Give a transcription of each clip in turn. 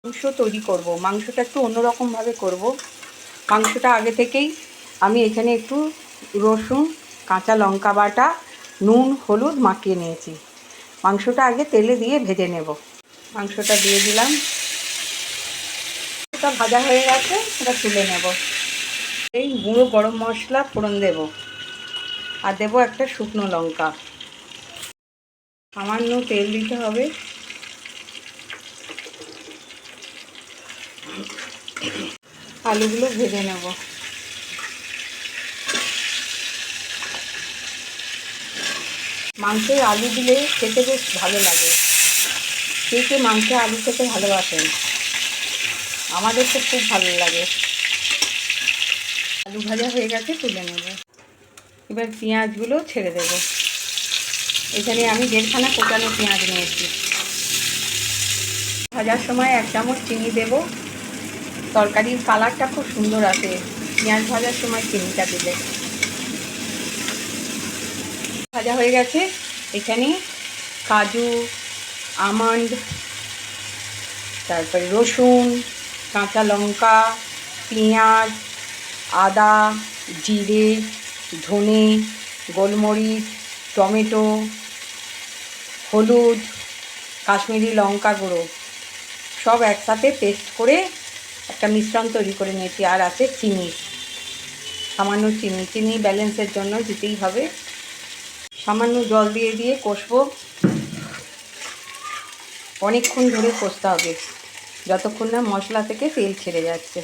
মাংস তৈরি করব। মাংসটা একটু অন্যরকমভাবে করব। মাংসটা আগে থেকেই আমি এখানে একটু রসুন, কাঁচা লঙ্কা বাটা, নুন, হলুদ মাখিয়ে নিয়েছি। মাংসটা আগে তেলে দিয়ে ভেজে নেব। মাংসটা দিয়ে দিলাম, এটা ভাজা হয়ে গেছে, এটা তুলে নেব। এই গুঁড়ো গরম মশলা ফোড়ন দেব, আর দেবো একটা শুকনো লঙ্কা। সামান্য তেল দিতে হবে। আলুগুলো ভেজে নেব। মাংসে আলু দিলে খেতে বেশ ভালো লাগে। কে মাংসে আলু খেতে ভালোবাসেন? আমাদের তো খুব ভালো লাগে। আলু ভাজা হয়ে গেছে, তুলে নেব। এবার পেঁয়াজগুলো ছেড়ে দেব। এখানে আমি 1.5খানা কোটানো পেঁয়াজ নিয়েছি। ভাজার সময় 1 চামচ চিনি দেব। তরকারির কালারটা খুব সুন্দর আসে পেঁয়াজ ভাজার সময় চিনিটা দিলে। ভাজা হয়ে গেছে। এখানে কাজু, আমন্ড, তারপরে রসুন, কাঁচা লঙ্কা, পেঁয়াজ, আদা, জিরে, ধনে, গোলমরিচ, টমেটো, হলুদ, কাশ্মীরি লঙ্কা গুঁড়ো সব একসাথে পেস্ট করে একটা মিশ্রণ তৈরি করে নিয়েছি। আর আছে চিনি, সামান্য চিনি ব্যালেন্সের জন্য দিতেই হবে। সামান্য জল দিয়ে দিয়ে কষবো। অনেকক্ষণ ধরে কষতে হবে, যতক্ষণ না মশলা থেকে তেল ছেড়ে যাচ্ছে।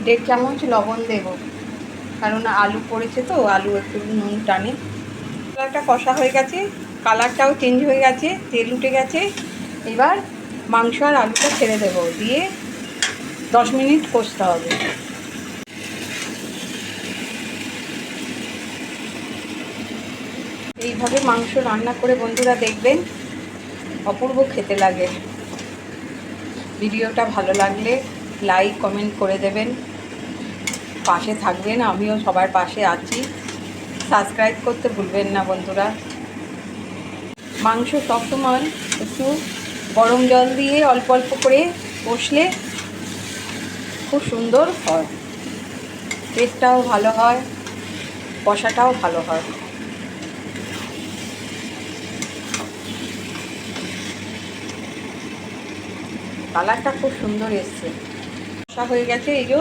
1.5 চামচ লবণ দেব, কারণ আলু পড়েছে তো, আলু একটু নুন টানে। মশলাটা কষা হয়ে গেছে, কালারটাও চেঞ্জ হয়ে গেছে, তেল উঠে গেছে। এবার মাংস আর আলুটা ছেড়ে দেব, দিয়ে 10 মিনিট কষতে হবে। এইভাবে মাংস রান্না করে বন্ধুরা দেখবেন, অপূর্ব খেতে লাগে। ভিডিওটা ভালো লাগলে লাইক কমেন্ট করে দেবেন, পাশে থাকবেন। আমিও সবার পাশে আছি। সাবস্ক্রাইব করতে ভুলবেন না বন্ধুরা। মাংস সবসময় একটু গরম জল দিয়ে অল্প অল্প করে কষলে খুব সুন্দর হয়, টেস্টটাও ভালো হয়, কষাটাও ভালো হয়। কালারটা খুব সুন্দর এসছে। কষা হয়ে গেছে, এই যে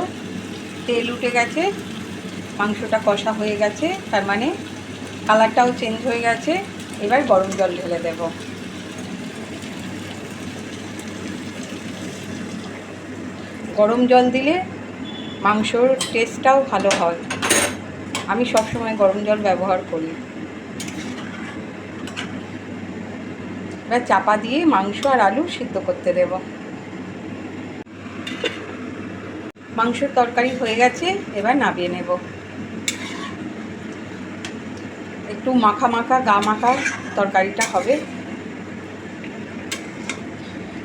তেল উঠে গেছে, মাংসটা কষা হয়ে গেছে, তার মানে কালারটাও চেঞ্জ হয়ে গেছে। এবার গরম জল ঢেলে দেব। গরম জল দিলে মাংসর টেস্টটাও ভালো হয়। আমি সব সময় গরম জল ব্যবহার করি। এবার চাপা দিয়ে মাংস আর আলু সিদ্ধ করতে দেব। মাংসর তরকারি হয়ে গেছে, এবার নামিয়ে নেব। একটু মাখা মাখা গা মাখা তরকারিটা হবে।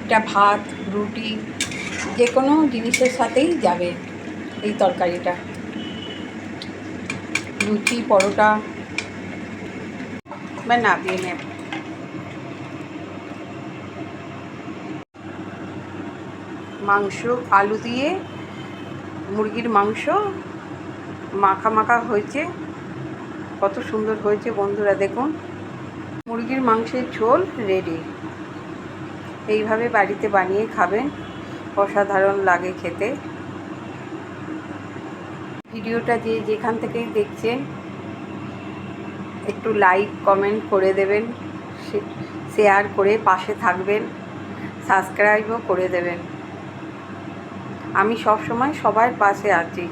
এটা ভাত, রুটি, যে কোনো জিনিসের সাথেই যাবে এই তরকারিটা। লুচি, পরোটা। বা নামিয়ে নেব। মাংস আলু দিয়ে মুরগির মাংস মাখা মাখা হয়েছে, কত সুন্দর হয়েছে বন্ধুরা দেখুন। মুরগির মাংসের ঝোল রেডি। এইভাবে বাড়িতে বানিয়ে খাবেন, অসাধারণ লাগে খেতে। ভিডিওটা যে যেখান থেকেই দেখছেন একটু লাইক কমেন্ট করে দেবেন, শেয়ার করে পাশে থাকবেন, সাবস্ক্রাইবও করে দেবেন। আমি সব সময় সবার পাশে আছি।